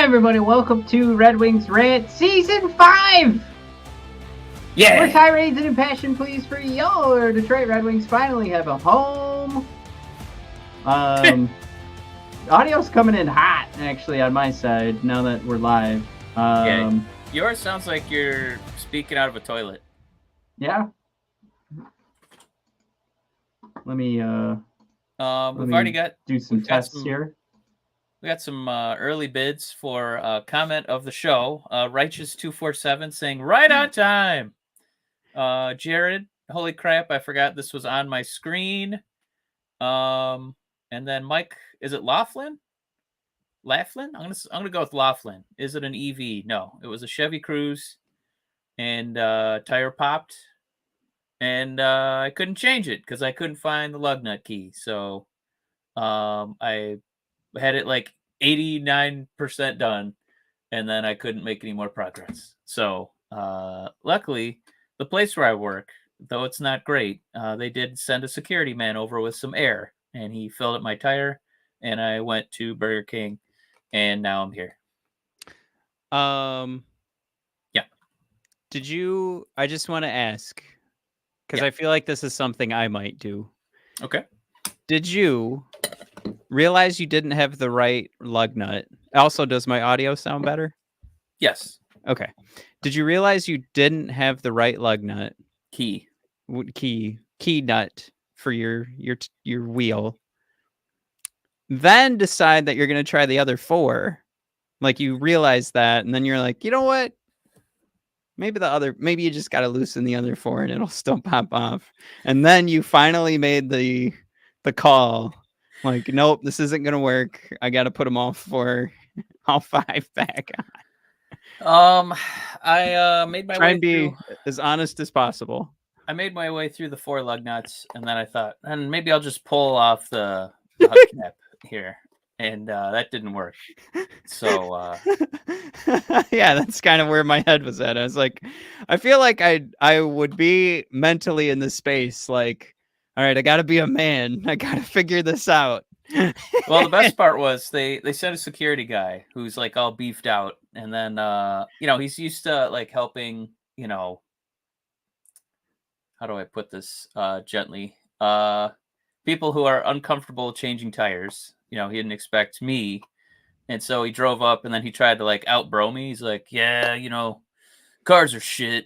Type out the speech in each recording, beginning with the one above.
everybody, welcome to Red Wings Rant Season 5! Yeah! Where tirades and impassioned pleas for your Detroit Red Wings finally have a home. Audio's coming in hot, actually, on my side, now that we're live. Yeah, yours sounds like you're speaking out of a toilet. Yeah. Let me, we've already got... do some tests here. We got some early bids for comment of the show. Righteous247 saying, right on time. Jared, holy crap, I forgot this was on my screen. And then Mike, is it Laughlin? I'm gonna go with Laughlin. Is it an EV? No, it was a Chevy Cruze, and tire popped, and I couldn't change it because I couldn't find the lug nut key. So I had it like 89% done, and then I couldn't make any more progress. So luckily, the place where I work, though it's not great, they did send a security man over with some air, and he filled up my tire, and I went to Burger King, and now I'm here. Yeah. Did you... I just want to ask, because I feel like this is something I might do. Okay. Did you realize you didn't have the right lug nut? Also, does my audio sound better? Yes. Okay. Did you realize you didn't have the right lug nut? Key nut for your wheel? Then decide that you're going to try the other four. Like, you realize that, and then you're like, you know what? Maybe you just got to loosen the other four and it'll still pop off. And then you finally made the call. Like, nope, this isn't going to work. I got to put them all five back on. I made my way and be as honest as possible. I made my way through the four lug nuts, and then I thought, and maybe I'll just pull off the hubcap here. And that didn't work. So yeah, that's kind of where my head was at. I was like, I feel like I would be mentally in this space, like, all right, I gotta be a man. I gotta figure this out. Well, the best part was they sent a security guy who's like all beefed out, and then he's used to like helping, how do I put this gently? People who are uncomfortable changing tires. He didn't expect me. And so he drove up, and then he tried to like out-bro me. He's like, yeah, cars are shit,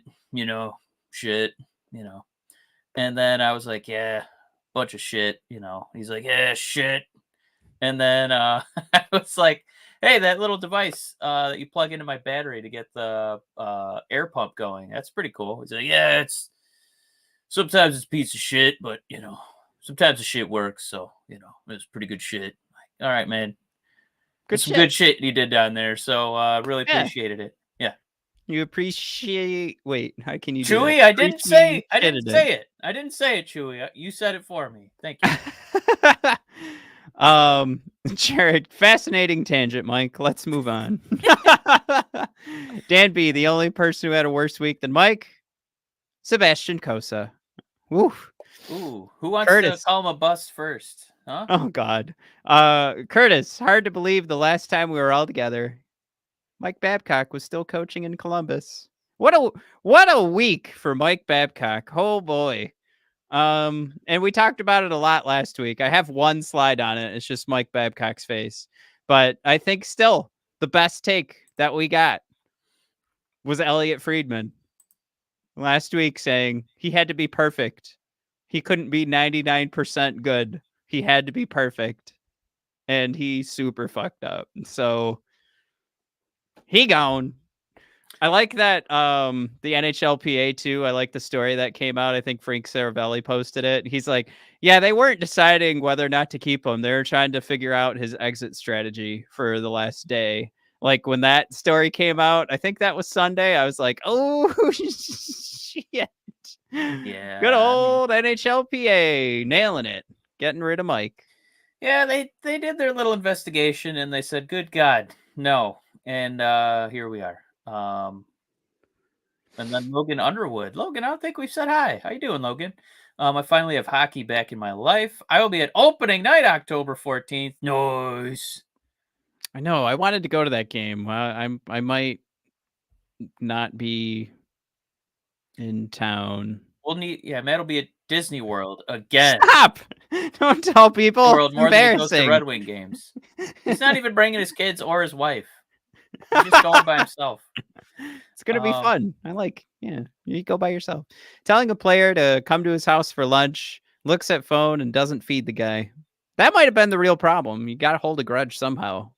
shit. And then I was like, yeah, bunch of shit, He's like, yeah, shit. And then I was like, hey, that little device that you plug into my battery to get the air pump going, that's pretty cool. He's like, yeah, sometimes it's a piece of shit, but, sometimes the shit works. So, it's pretty good shit. All right, man. Good shit you did down there. So really appreciated it. Yeah. You appreciate... Wait, how can you Chewy, I didn't say it. I didn't say it, Chewy. You said it for me. Thank you. Jared, fascinating tangent, Mike. Let's move on. Dan B, the only person who had a worse week than Mike, Sebastian Cosa. Woo. Ooh, who wants to call him a bust first? Huh? Oh, God. Curtis, hard to believe the last time we were all together, Mike Babcok was still coaching in Columbus. What a week for Mike Babcok. Oh, boy. And we talked about it a lot last week. I have one slide on it. It's just Mike Babcock's face. But I think still the best take that we got was Elliot Friedman last week saying he had to be perfect. He couldn't be 99% good. He had to be perfect. And he super fucked up. So he gone. I like that the NHLPA too. I like the story that came out. I think Frank Saravelli posted it. He's like, yeah, they weren't deciding whether or not to keep him. They were trying to figure out his exit strategy for the last day. Like when that story came out, I think that was Sunday. I was like, oh, shit. Yeah. Good old NHLPA nailing it. Getting rid of Mike. Yeah, they did their little investigation and they said, good God, no. And here we are. And then Logan Underwood. Logan, I don't think we've said hi. How you doing, Logan? I finally have hockey back in my life. I will be at opening night, October 14th. Nice. I know. I wanted to go to that game. I might not be in town. Matt will be at Disney World again. Stop! Don't tell people. World more than he goes to Embarrassing. Red Wing games. He's not even bringing his kids or his wife. He's just going by himself. It's gonna be fun. You go by yourself. Telling a player to come to his house for lunch, looks at phone and doesn't feed the guy. That might have been the real problem. You got to hold a grudge somehow.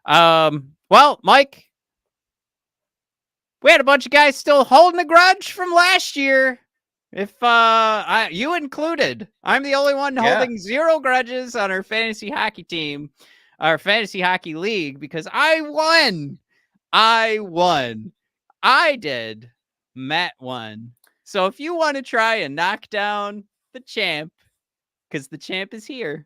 Well, Mike, we had a bunch of guys still holding a grudge from last year. If you included, I'm the only one holding 0 grudges on our fantasy hockey team, our fantasy hockey league, because I won. I did. Matt won. So if you want to try and knock down the champ, because the champ is here,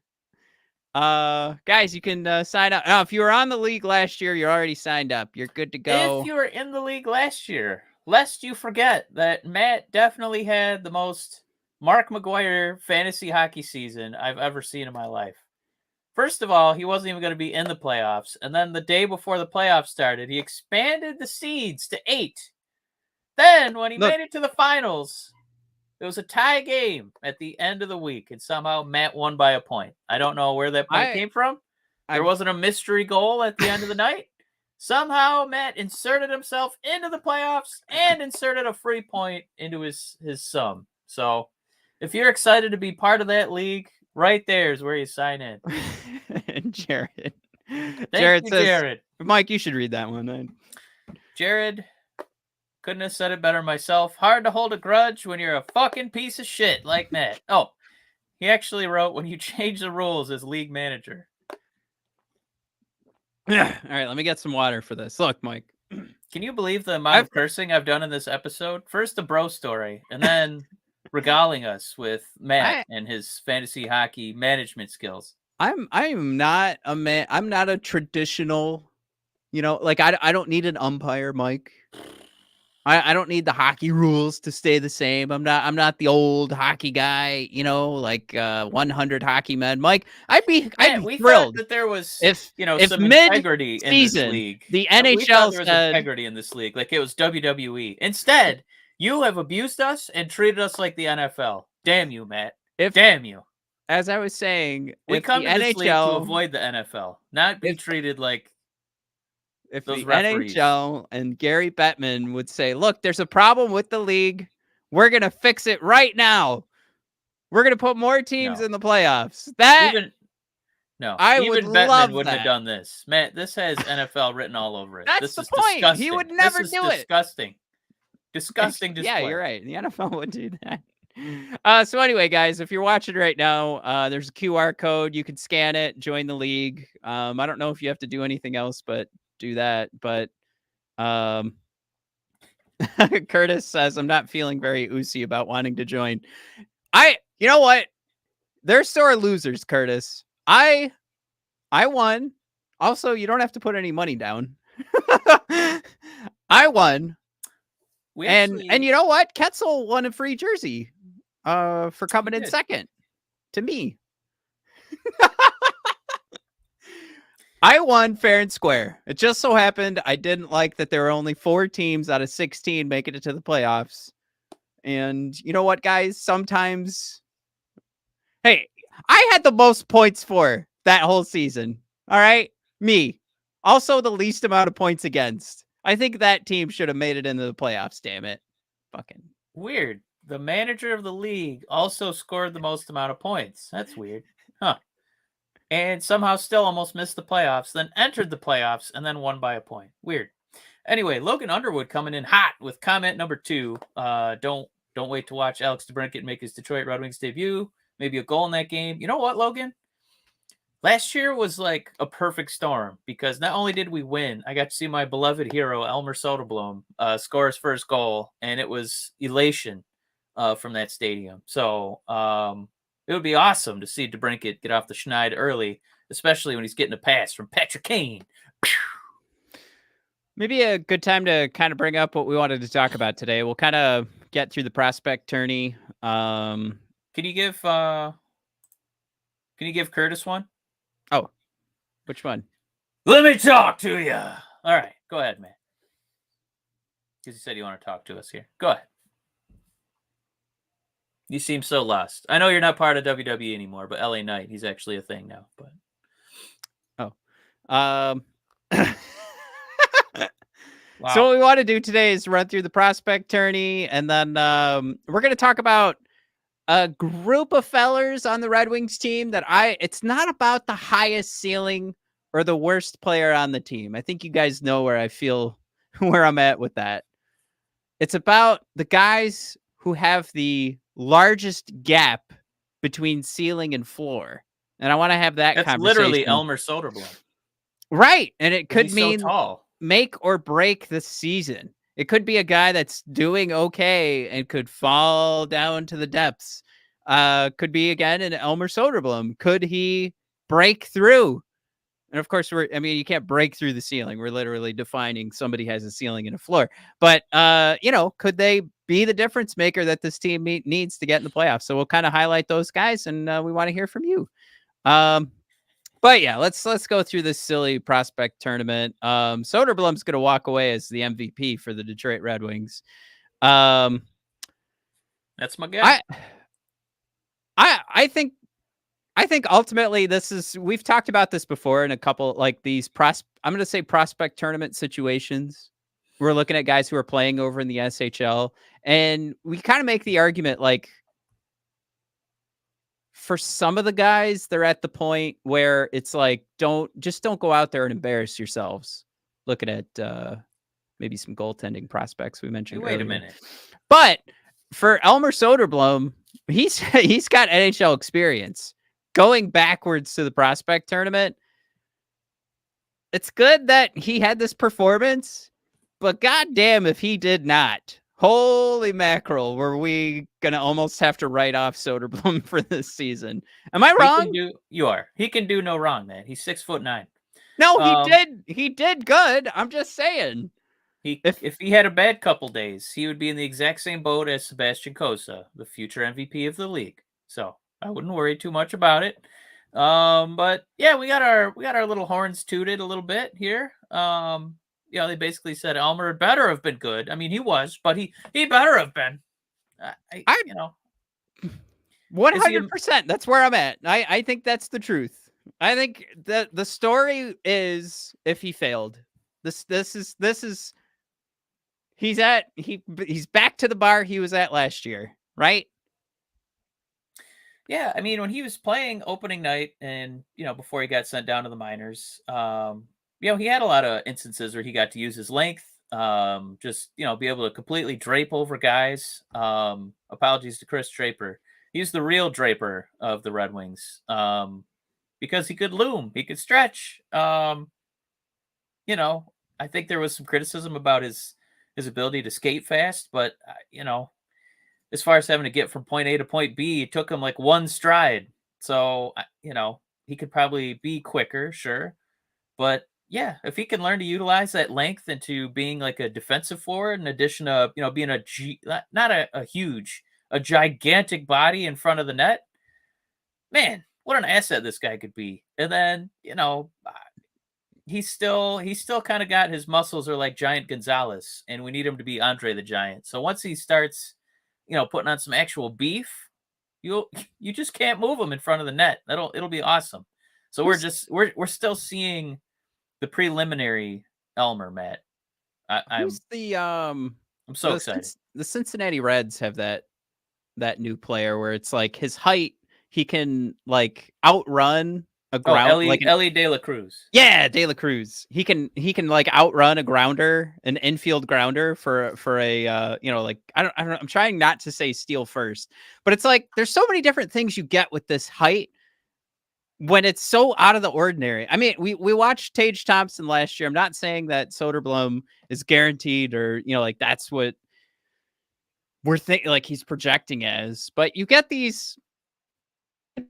guys, you can sign up. Now, if you were on the league last year, you're already signed up. You're good to go. If you were in the league last year, lest you forget that Matt definitely had the most Mark McGuire fantasy hockey season I've ever seen in my life. First of all, he wasn't even going to be in the playoffs. And then the day before the playoffs started, he expanded the seeds to 8. Then when he made it to the finals, it was a tie game at the end of the week. And somehow Matt won by a point. I don't know where that point came from. There wasn't a mystery goal at the end of the night. Somehow Matt inserted himself into the playoffs and inserted a free point into his sum. So if you're excited to be part of that league, right there is where you sign in. Jared. Thank you, Jared. Mike, you should read that one then. Jared, couldn't have said it better myself. Hard to hold a grudge when you're a fucking piece of shit like Matt. Oh, he actually wrote when you change the rules as league manager. All right, let me get some water for this. Look, Mike. Can you believe the amount of cursing I've done in this episode? First the bro story, and then regaling us with Matt and his fantasy hockey management skills. I'm not a man. I'm not a traditional, like I don't need an umpire, Mike. I don't need the hockey rules to stay the same. I'm not the old hockey guy, like 100 hockey men. Mike, I'd be thrilled that there was if some integrity in this league. The NHL there was integrity in this league, like it was WWE. Instead, you have abused us and treated us like the NFL. Damn you, Matt. Damn you. As I was saying, we come to this league to avoid the NFL, not be treated like if those the referees. NHL and Gary Bettman would say, look, there's a problem with the league. We're going to fix it right now. We're going to put more teams in the playoffs. Even Bettman wouldn't have done this. Matt, this has NFL written all over it. That's the point. Disgusting. He would never do it. Disgusting. Disgusting display. Yeah, you're right. The NFL would do that. So anyway, guys, if you're watching right now, there's a QR code. You can scan it, join the league. I don't know if you have to do anything else, but do that. But Curtis says, I'm not feeling very oozy about wanting to join. You know what? They're sore losers, Curtis. I won. Also, you don't have to put any money down. I won. And you know what? Ketzel won a free jersey for coming in second to me. I won fair and square. It just so happened I didn't like that there were only 4 teams out of 16 making it to the playoffs. And you know what, guys? Sometimes, hey, I had the most points for that whole season. All right? Me. Also the least amount of points against. I think that team should have made it into the playoffs, damn it. Fucking weird. The manager of the league also scored the most amount of points. That's weird. Huh. And somehow still almost missed the playoffs, then entered the playoffs, and then won by a point. Weird. Anyway, Logan Underwood coming in hot with comment number 2. Don't wait to watch Alex DeBrincat make his Detroit Red Wings debut. Maybe a goal in that game. You know what, Logan? Last year was like a perfect storm because not only did we win, I got to see my beloved hero, Elmer Soderblom, score his first goal, and it was elation from that stadium. So it would be awesome to see DeBrincat get off the schneid early, especially when he's getting a pass from Patrick Kane. Maybe a good time to kind of bring up what we wanted to talk about today. We'll kind of get through the prospect tourney. Can you give Curtis one? Oh, which one? Let me talk to you. All right, go ahead, man. Because you said you want to talk to us here. Go ahead. You seem so lost. I know you're not part of WWE anymore, but LA Knight, he's actually a thing now. But Wow. wow. So what we want to do today is run through the prospect tourney, and then we're going to talk about a group of fellers on the Red Wings team that it's not about the highest ceiling or the worst player on the team. I think you guys know where I feel, where I'm at with that. It's about the guys who have the largest gap between ceiling and floor. And I want to have that That's conversation. literally Elmer Soderblom. Right. And it could mean so tall. Make or break the season. It could be a guy that's doing okay and could fall down to the depths. Could be, again, an Elmer Soderblom. Could he break through? And of course, you can't break through the ceiling. We're literally defining somebody has a ceiling and a floor. But, could they be the difference maker that this team needs to get in the playoffs? So we'll kind of highlight those guys, and we want to hear from you. But yeah, let's go through this silly prospect tournament. Soderblom's going to walk away as the MVP for the Detroit Red Wings. That's my guy. I think ultimately we've talked about this before in a couple, like, these I'm going to say prospect tournament situations. We're looking at guys who are playing over in the SHL, and we kind of make the argument, like, for some of the guys, they're at the point where it's like, don't go out there and embarrass yourselves. Looking at maybe some goaltending prospects we mentioned. Wait earlier. a minute. But for Elmer Soderblom, he's got NHL experience. Going backwards to the prospect tournament, it's good that he had this performance, but goddamn if he did not. Holy mackerel, were we going to almost have to write off Soderblom for this season? Am I wrong? You are. He can do no wrong, man. He's 6'9". No, he did good. I'm just saying. If he had a bad couple days, he would be in the exact same boat as Sebastian Cossa, the future MVP of the league. So I wouldn't worry too much about it. But yeah, we got our little horns tooted a little bit here. They basically said Elmer better have been good. I mean, he was, but he better have been. 100%. That's where I'm at. I think that's the truth. I think that the story is, if he failed, this is he's back to the bar he was at last year, right? Yeah, I mean, when he was playing opening night and, before he got sent down to the minors, he had a lot of instances where he got to use his length, just, be able to completely drape over guys. Apologies to Chris Draper. He's the real Draper of the Red Wings, because he could loom, he could stretch. I think there was some criticism about his ability to skate fast, but, as far as having to get from point A to point B, it took him like one stride. So, he could probably be quicker, sure. But yeah, if he can learn to utilize that length into being like a defensive forward, in addition to, being a gigantic body in front of the net, man, what an asset this guy could be. And then, he's still kind of got, his muscles are like Giant Gonzalez, and we need him to be Andre the Giant. So once he starts, putting on some actual beef, you just can't move him in front of the net. It'll be awesome. So we're still seeing the preliminary Elmer, Matt. I'm so excited. The Cincinnati Reds have that new player where it's like his height, he can like outrun a ground, Ellie De La Cruz. Yeah, De La Cruz. He can like outrun a grounder, an infield grounder for a I don't know, I'm trying not to say steal first, but it's like there's so many different things you get with this height when it's so out of the ordinary. I mean, we watched Tage Thompson last year. I'm not saying that Soderblom is guaranteed or that's what we're thinking, like he's projecting as, but you get these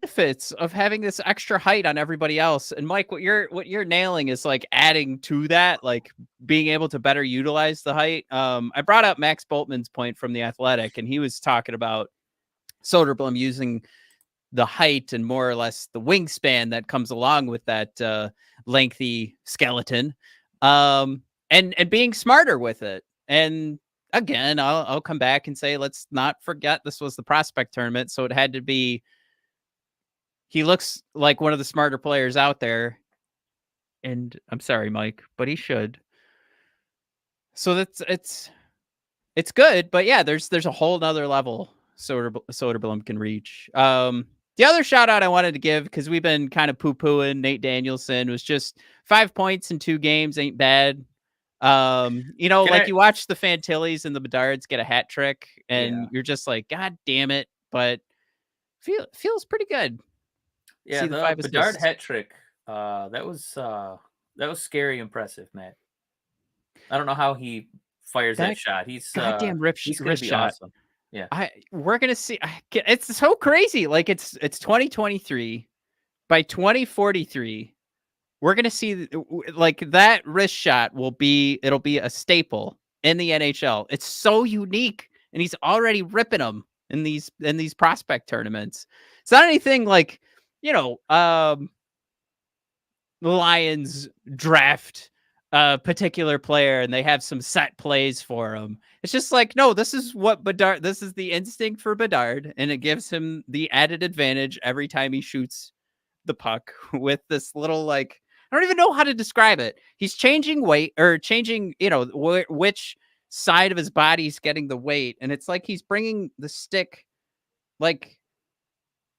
benefits of having this extra height on everybody else. And Mike, what you're nailing is like adding to that, like being able to better utilize the height. I brought up Max Boltman's point from The Athletic, and he was talking about Soderblom using the height and more or less the wingspan that comes along with that lengthy skeleton, and being smarter with it. And again, I'll come back and say, let's not forget this was the prospect tournament, so it had to be. He looks like one of the smarter players out there, and I'm sorry, Mike, but he should. So it's good, but yeah, there's a whole nother level Soderblom can reach. The other shout out I wanted to give, because we've been kind of poo-pooing Nate Danielson, was just 5 points in 2 games ain't bad. You watch the Fantillis and the Bedards get a hat trick, and you're just like, God damn it, but feels pretty good. Yeah, the Bedard hat trick, that was scary impressive, Matt. I don't know how he fires that shot. He's goddamn he's gonna be shot. awesome. Yeah, we're gonna see. It's so crazy. Like it's 2023. By 2043, we're gonna see like that wrist shot it'll be a staple in the NHL. It's so unique, and he's already ripping them in these prospect tournaments. It's not anything like, the Lions draft a particular player and they have some set plays for him. It's just like, no, this is the instinct for Bedard, and it gives him the added advantage every time he shoots the puck with this little, like, I don't even know how to describe it. He's changing weight, or changing, which side of his body's getting the weight, and it's like he's bringing the stick, like,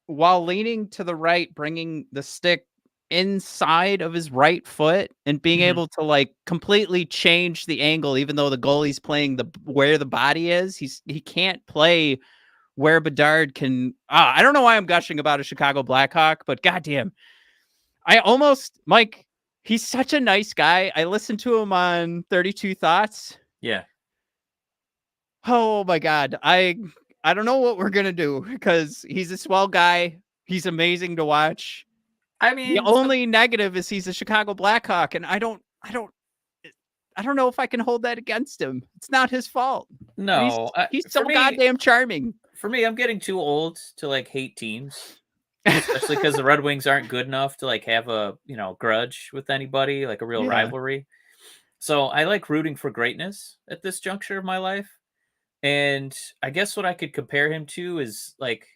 while leaning to the right, bringing the stick inside of his right foot and being able to like completely change the angle, even though the goalie's playing where the body is. He can't play where Bedard can. I don't know why I'm gushing about a Chicago Blackhawk, but goddamn, Mike, he's such a nice guy. I listened to him on 32 Thoughts. Yeah. Oh my God. I don't know what we're gonna do, because he's a swell guy. He's amazing to watch. I mean, the only negative is he's a Chicago Blackhawk, and I don't know if I can hold that against him. It's not his fault. No, he's so goddamn charming. For me, I'm getting too old to like hate teams, especially because the Red Wings aren't good enough to like have a grudge with anybody, like a real rivalry. So I like rooting for greatness at this juncture of my life, and I guess what I could compare him to is like,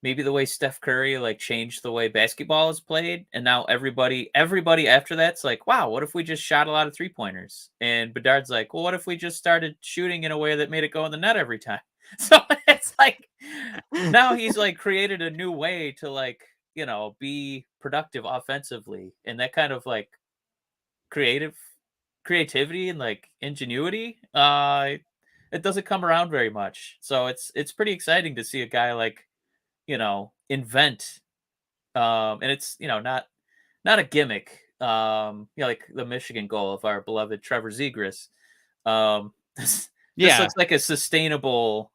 maybe the way Steph Curry like changed the way basketball is played, and now everybody after that's like, wow, what if we just shot a lot of 3-pointers? And Bedard's like, well, what if we just started shooting in a way that made it go in the net every time? So it's like, now he's like created a new way to like, be productive offensively, and that kind of like creativity and like ingenuity, it doesn't come around very much. So it's pretty exciting to see a guy like, invent, and it's, not a gimmick, like the Michigan goal of our beloved Trevor Zegras. This looks like a sustainable,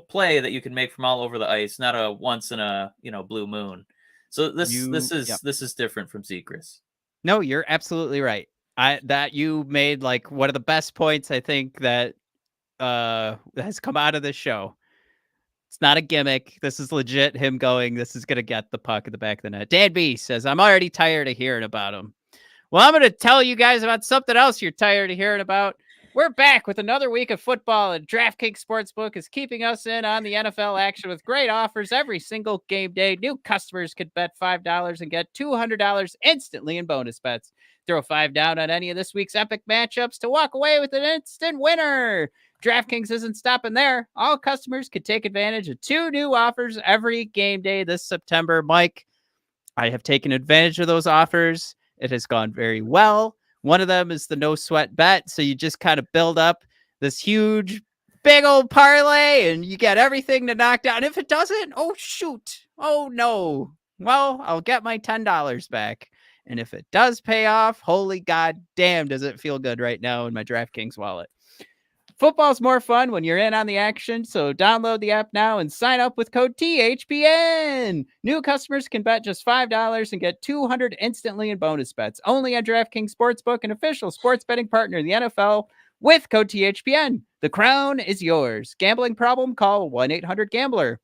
play that you can make from all over the ice, not a once in a, blue moon. So this is different from Zegras. No, you're absolutely right. That you made like one of the best points I think that has come out of this show. It's not a gimmick. This is legit him going, this is going to get the puck in the back of the net. Dan B says, I'm already tired of hearing about him. Well, I'm going to tell you guys about something else you're tired of hearing about. We're back with another week of football, and DraftKings Sportsbook is keeping us in on the NFL action with great offers every single game day. New customers could bet $5 and get $200 instantly in bonus bets. Throw $5 down on any of this week's epic matchups to walk away with an instant winner. DraftKings isn't stopping there. All customers could take advantage of 2 new offers every game day this September. Mike, I have taken advantage of those offers. It has gone very well. One of them is the no sweat bet. So you just kind of build up this huge, big old parlay, and you get everything to knock down. If it doesn't, oh, shoot. Oh, no. Well, I'll get my $10 back. And if it does pay off, holy goddamn, does it feel good right now in my DraftKings wallet. Football's more fun when you're in on the action, so download the app now and sign up with code THPN. New customers can bet just $5 and get $200 instantly in bonus bets. Only on DraftKings Sportsbook, an official sports betting partner of the NFL, with code THPN. The crown is yours. Gambling problem? Call 1-800-GAMBLER.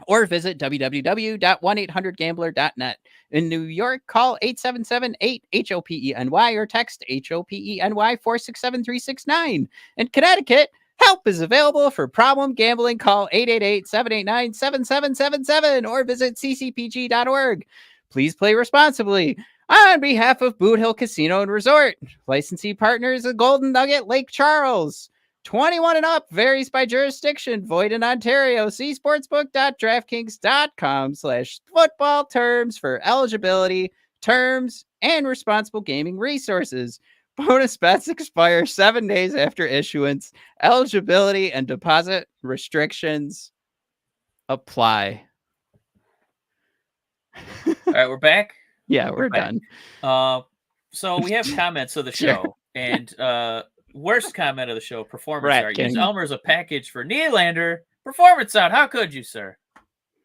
or visit www.1800gambler.net. In New York, call 877-8-HOPENY or text HOPENY 467-369. In Connecticut, help is available for problem gambling. Call 888-789-7777 or visit ccpg.org. Please play responsibly. On behalf of Boot Hill Casino and Resort, licensee partners of Golden Nugget Lake Charles. 21 and up, varies by jurisdiction, void in Ontario. See sportsbook.draftkings.com/football terms for eligibility, terms, and responsible gaming resources. Bonus bets expire 7 days after issuance. Eligibility and deposit restrictions apply. All right, we're back. Yeah, we're back. done. So we have comments of the show, and worst comment of the show, performance Rat art. King. Use Elmer's a package for Nylander. Performance art. How could you, sir?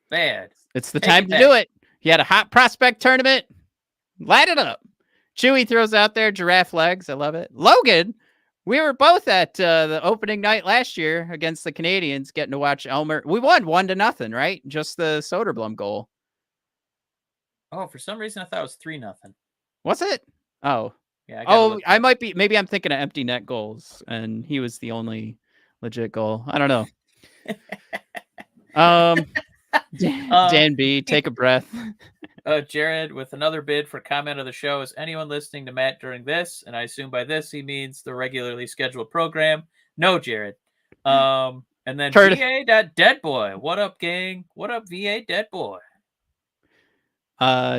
Bad. It's the Take time it to back. do it. You had a hot prospect tournament. Light it up. Chewy throws out there giraffe legs. I love it. Logan, we were both at the opening night last year against the Canadians, getting to watch Elmer. We won 1-0, right? Just the Soderblom goal. Oh, for some reason I thought it was 3-0. Was it? Oh. Yeah. I gotta Oh, look I up. might be. Maybe I'm thinking of empty net goals, and he was the only legit goal. I don't know. Dan B, take a breath. Jared with another bid for comment of the show. Is anyone listening to Matt during this? And I assume by this he means the regularly scheduled program. No, Jared. And then Curtis. VA.Deadboy. What up, gang? What up, VA Deadboy?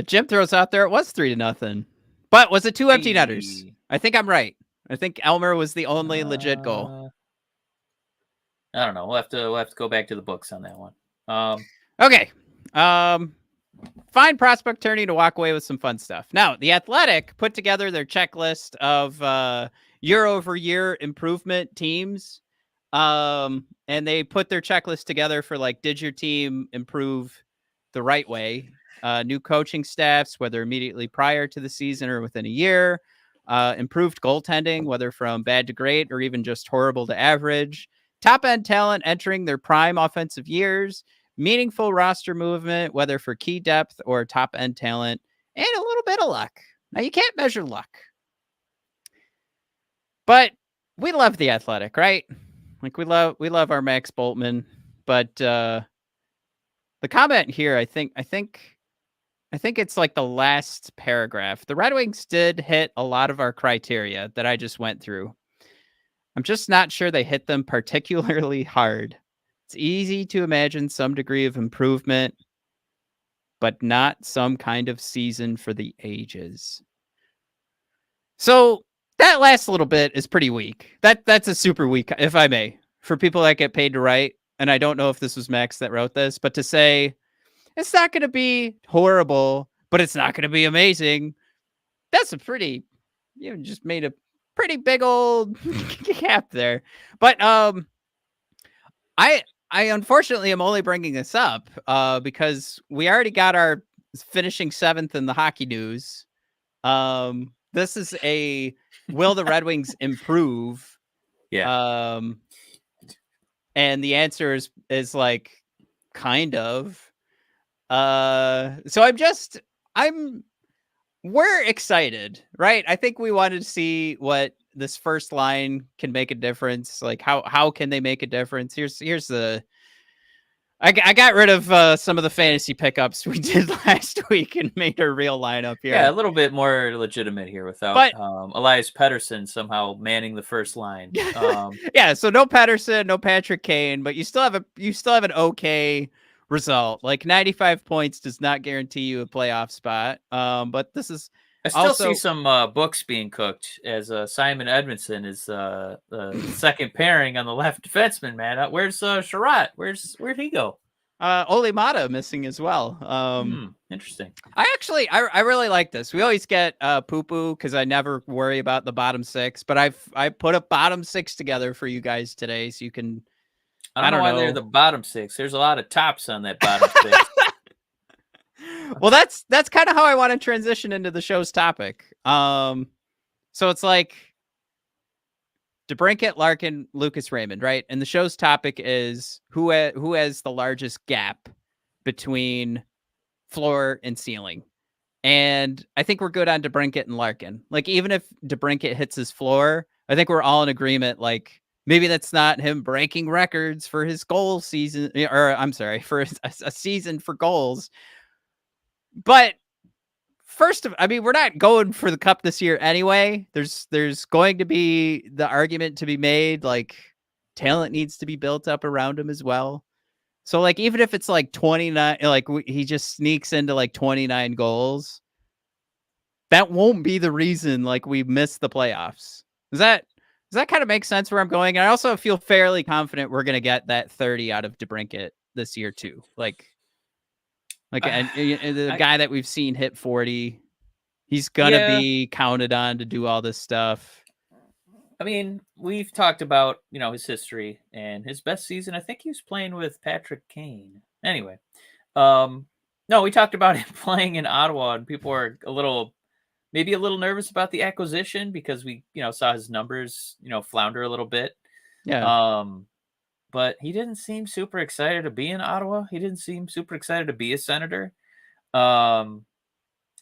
Jim throws out there. It was 3-0, but was it 2 empty netters? I think I'm right. I think Elmer was the only legit goal. I don't know. We'll have to go back to the books on that one. Okay. Fine prospect tourney to walk away with some fun stuff. Now, the Athletic put together their checklist of year-over-year improvement teams, and they put their checklist together for like, did your team improve the right way? New coaching staffs, whether immediately prior to the season or within a year. Improved goaltending, whether from bad to great or even just horrible to average. Top-end talent entering their prime offensive years. Meaningful roster movement, whether for key depth or top-end talent. And a little bit of luck. Now, you can't measure luck. But we love the Athletic, right? Like, we love our Max Boltman. But the comment here, I think it's like the last paragraph. The Red Wings did hit a lot of our criteria that I just went through. I'm just not sure they hit them particularly hard. It's easy to imagine some degree of improvement, but not some kind of season for the ages. So that last little bit is pretty weak. That's a super weak, if I may, for people that get paid to write. And I don't know if this was Max that wrote this, but to say it's not going to be horrible, but it's not going to be amazing. That's a pretty, you just made a pretty big old gap there. But I unfortunately am only bringing this up because we already got our finishing 7th in the hockey news. This is a will the Red Wings improve? Yeah. And the answer is like kind of. So we're excited, right? I think we wanted to see what this first line can make a difference. Like how can they make a difference? Here's I got rid of some of the fantasy pickups we did last week and made a real lineup here. Yeah, a little bit more legitimate here without Elias Pettersson somehow manning the first line. Yeah, so no Pettersson, no Patrick Kane, but you still have an okay result. Like 95 points does not guarantee you a playoff spot. But this is I still see some books being cooked as Simon Edmondson is the second pairing on the left defenseman, man. Where's Sherratt? Where'd he go? Ole Mata missing as well. Interesting. I really like this. We always get poo-poo because I never worry about the bottom 6, but I put a bottom 6 together for you guys today, so you can. I don't know why they're the bottom 6. There's a lot of tops on that bottom 6. Well, that's kind of how I want to transition into the show's topic. So it's like DeBrincat, Larkin, Lucas Raymond, right? And the show's topic is who has the largest gap between floor and ceiling. And I think we're good on DeBrincat and Larkin. Like, even if DeBrincat hits his floor, I think we're all in agreement. Like, maybe that's not him breaking records for his goal season, or I'm sorry, for a season for goals. But we're not going for the cup this year anyway. There's going to be the argument to be made, like, talent needs to be built up around him as well. So, like, even if it's like 29, like he just sneaks into like 29 goals, that won't be the reason like we miss the playoffs. Does that kind of make sense where I'm going? And I also feel fairly confident we're going to get that 30 out of DeBrincat this year too. Like and the guy that we've seen hit 40, he's going to be counted on to do all this stuff. I mean, we've talked about, his history and his best season. I think he was playing with Patrick Kane. Anyway, no, we talked about him playing in Ottawa, and people were maybe a little nervous about the acquisition because we, saw his numbers, flounder a little bit. Yeah. But he didn't seem super excited to be in Ottawa. He didn't seem super excited to be a Senator.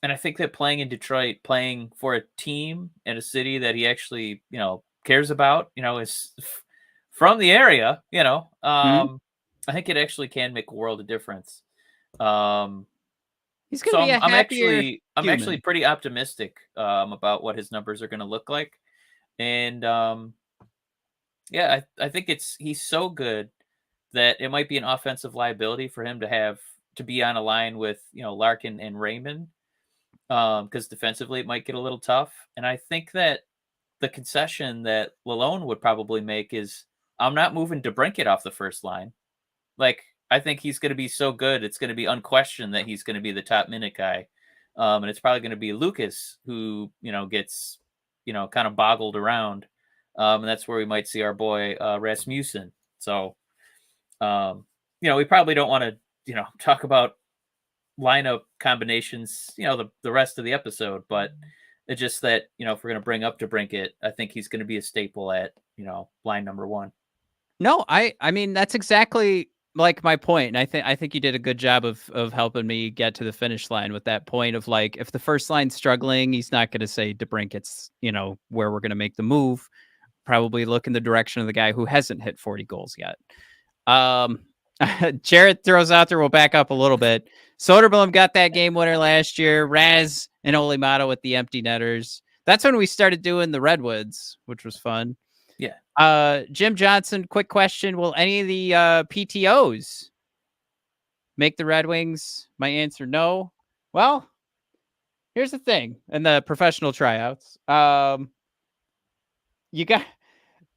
And I think that playing in Detroit, playing for a team in a city that he actually, cares about, is from the area, I think it actually can make a world of difference. He's going to be I'm actually pretty optimistic about what his numbers are going to look like. And I think he's so good that it might be an offensive liability for him to be on a line with, Larkin and Raymond. Because defensively it might get a little tough. And I think that the concession that Lalonde would probably make is, I'm not moving DeBrincat off the first line. Like, I think he's going to be so good, it's going to be unquestioned that he's going to be the top minute guy. And it's probably going to be Lucas who, gets, kind of boggled around. And that's where we might see our boy Rasmusen. So, we probably don't want to, talk about lineup combinations, the rest of the episode, but it's just that, if we're going to bring up DeBrincat, I think he's going to be a staple at, line number 1. No, I mean, that's exactly like my point. And I think you did a good job of helping me get to the finish line with that point of, like, if the first line's struggling, he's not going to say DeBrincat's, where we're going to make the move. Probably look in the direction of the guy who hasn't hit 40 goals yet. Jared throws out there, we'll back up a little bit. Soderblom got that game winner last year. Raz and Olimato with the empty netters. That's when we started doing the Redwoods, which was fun. Yeah. Jim Johnson, quick question. Will any of the PTOs make the Red Wings? My answer, no. Well, here's the thing. In the professional tryouts, you got...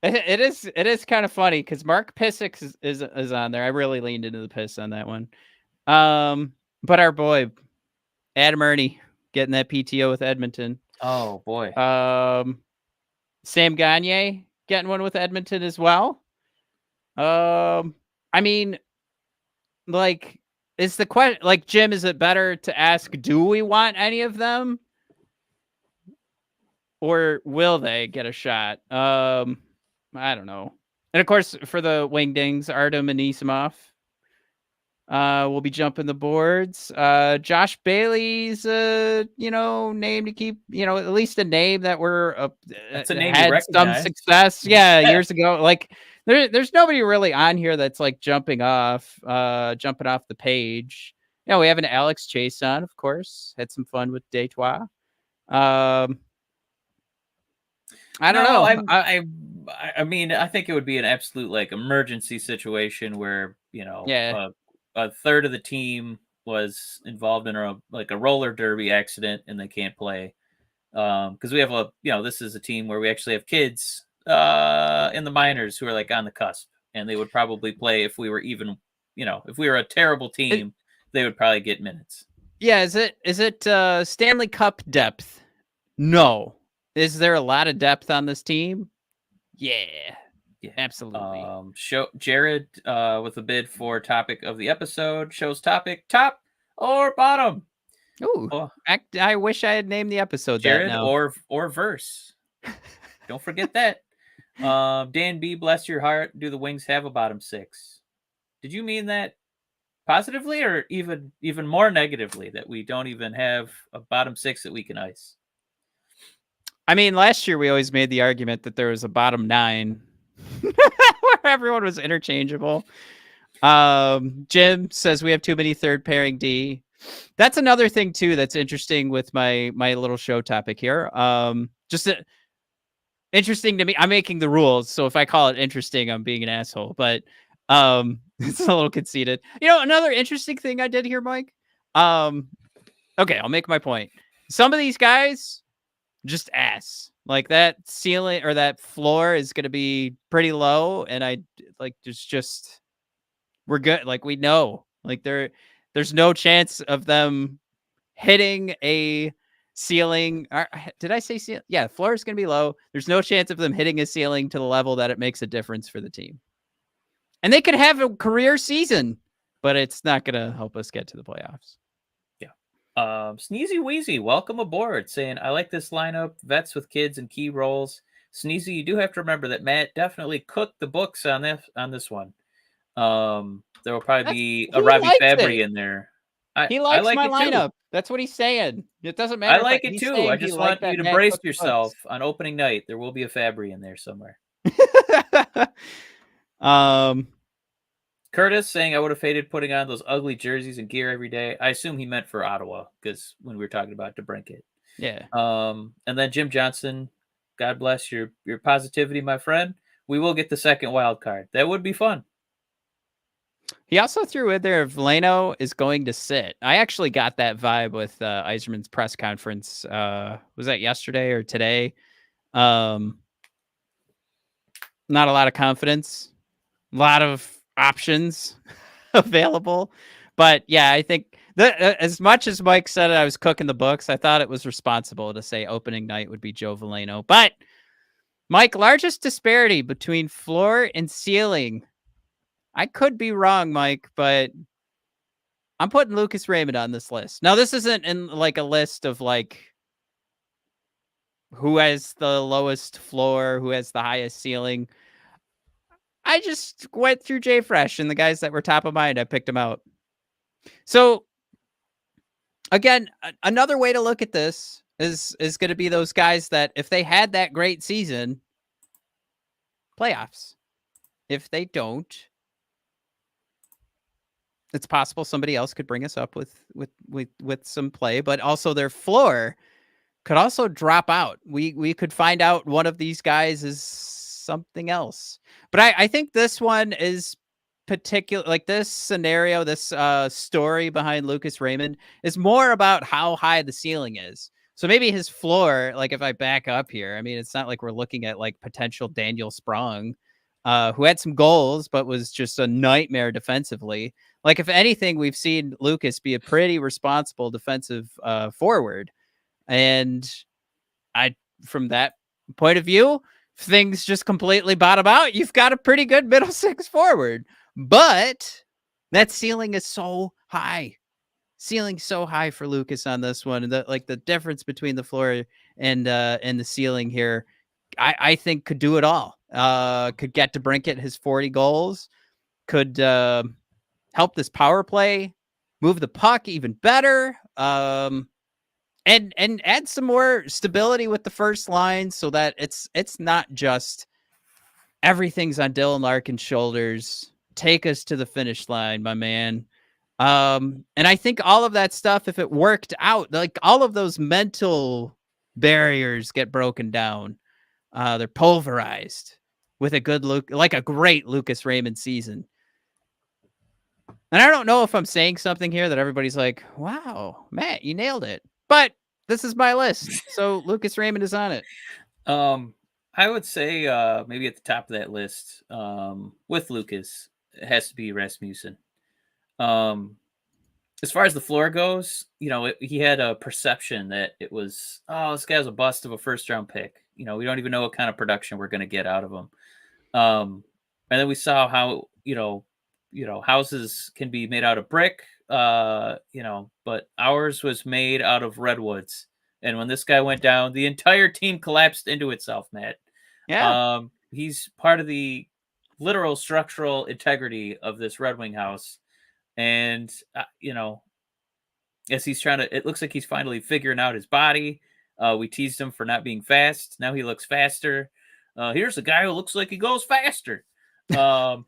It is kind of funny because Mark Pissick is on there. I really leaned into the piss on that one. But our boy Adam Ernie getting that PTO with Edmonton. Oh boy. Sam Gagne getting one with Edmonton as well. I mean, like, is the question, like, Jim, is it better to ask, do we want any of them, or will they get a shot? I don't know. And of course, for the Wingdings, Artem Anisimov will be jumping the boards. Josh Bailey's, name to keep, at least a name that that's a name had you some recognize. success. Yeah, years ago. Like, there's nobody really on here that's like jumping off the page. We have an Alex Chase on, of course. Had some fun with Detroit. I don't know. I mean, I think it would be an absolute, like, emergency situation where, a third of the team was involved in a roller derby accident and they can't play. Because we have this is a team where we actually have kids in the minors who are, like, on the cusp, and they would probably play if we were even, if we were a terrible team, they would probably get minutes. Yeah. Is it Stanley Cup depth? No. Is there a lot of depth on this team? Yeah, absolutely. Jared with a bid for topic of the episode. Show's topic: top or bottom? Ooh, I wish I had named the episode Jared that now. or verse. Don't forget that. Dan B, bless your heart. Do the Wings have a bottom 6? Did you mean that? positively or even more negatively that we don't even have a bottom 6 that we can ice? I mean, last year we always made the argument that there was a bottom 9 where everyone was interchangeable. Jim says we have too many third pairing D. That's another thing too that's interesting with my little show topic here. Interesting to me. I'm making the rules, so if I call it interesting, I'm being an asshole. But it's a little conceited. Another interesting thing I did here, Mike. Okay, I'll make my point. Some of these guys just ass. Like that ceiling or that floor is going to be pretty low, and I like just we're good. Like we know, like there's no chance of them hitting a ceiling. Did I say ceiling? Yeah, floor is going to be low. There's no chance of them hitting a ceiling to the level that it makes a difference for the team. And they could have a career season, but it's not going to help us get to the playoffs. Sneezy Wheezy, welcome aboard, saying, I like this lineup, vets with kids and key roles. Sneezy, you do have to remember that Matt definitely cooked the books on this one. There will probably be a Robbie Fabry in there. He likes like my it lineup. Too. It doesn't matter. I like it too. I just want you to brace yourself on opening night. There will be a Fabry in there somewhere. Curtis saying I would have hated putting on those ugly jerseys and gear every day. I assume he meant for Ottawa because when we were talking about DeBrincat. Yeah. And then Jim Johnson, God bless your positivity, my friend. We will get the second wild card. That would be fun. He also threw in there Veleno is going to sit. I actually got that vibe with Yzerman's press conference. Was that yesterday or today? Not a lot of confidence. A lot of options available. But yeah, I think that as much as Mike said I was cooking the books, I thought it was responsible to say opening night would be Joe Veleno. But Mike, largest disparity between floor and ceiling. I could be wrong, Mike, but I'm putting Lucas Raymond on this list. Now, this isn't in like a list of like who has the lowest floor, who has the highest ceiling. I just went through Jay Fresh and the guys that were top of mind. I picked them out. So again, another way to look at this is going to be those guys that if they had that great season, playoffs. If they don't, it's possible somebody else could bring us up with some play, but also their floor could also drop out. We could find out one of these guys is something else. But I think this one is particular, like this scenario, this story behind Lucas Raymond is more about how high the ceiling is. So maybe his floor, like if I back up here, I mean, it's not like we're looking at like potential Daniel Sprong, who had some goals, but was just a nightmare defensively. Like if anything, we've seen Lucas be a pretty responsible defensive forward. And from that point of view, things just completely bottom out. You've got a pretty good middle six forward, but that ceiling is so high. Ceiling so high for Lucas on this one. And the difference between the floor and the ceiling here, I think could do it all. Could get DeBrincat his 40 goals, could help this power play, move the puck even better. And add some more stability with the first line so that it's not just everything's on Dylan Larkin's shoulders. Take us to the finish line, my man. And I think all of that stuff, if it worked out, like all of those mental barriers get broken down. They're pulverized with a good look, like a great Lucas Raymond season. And I don't know if I'm saying something here that everybody's like, wow, Matt, you nailed it. But this is my list. So Lucas Raymond is on it. I would say maybe at the top of that list with Lucas, it has to be Rasmusen. As far as the floor goes, he had a perception that it was, this guy's a bust of a first round pick. We don't even know what kind of production we're going to get out of him. And then we saw how, houses can be made out of brick, but ours was made out of redwoods. And when this guy went down, the entire team collapsed into itself, Matt. Yeah. He's part of the literal structural integrity of this Red Wing house. And, as he's trying to, it looks like he's finally figuring out his body. We teased him for not being fast. Now he looks faster. Here's a guy who looks like he goes faster. Um,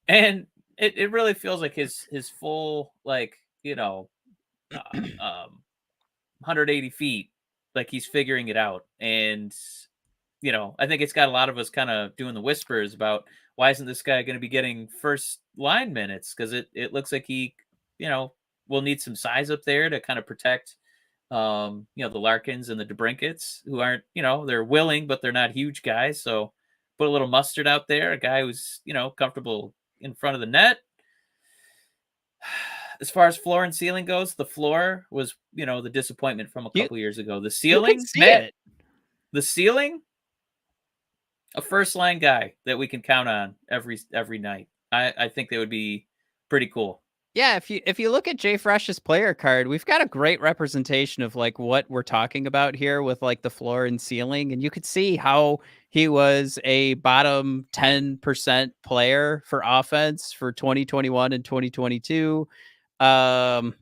and it really feels like his full, like, 180 feet, like he's figuring it out. And, I think it's got a lot of us kind of doing the whispers about why isn't this guy going to be getting first line minutes? Because it looks like he, will need some size up there to kind of protect, the Larkins and the DeBrinkets, who aren't, they're willing, but they're not huge guys. So put a little mustard out there, a guy who's, comfortable in front of the net. As far as floor and ceiling goes, the floor was, the disappointment from a couple years ago. The ceiling, Matt, the ceiling, a first line guy that we can count on every night. I think they would be pretty cool. Yeah, if you look at Jay Fresh's player card, we've got a great representation of like what we're talking about here with like the floor and ceiling, and you could see how he was a bottom 10% player for offense for 2021 and 2022. A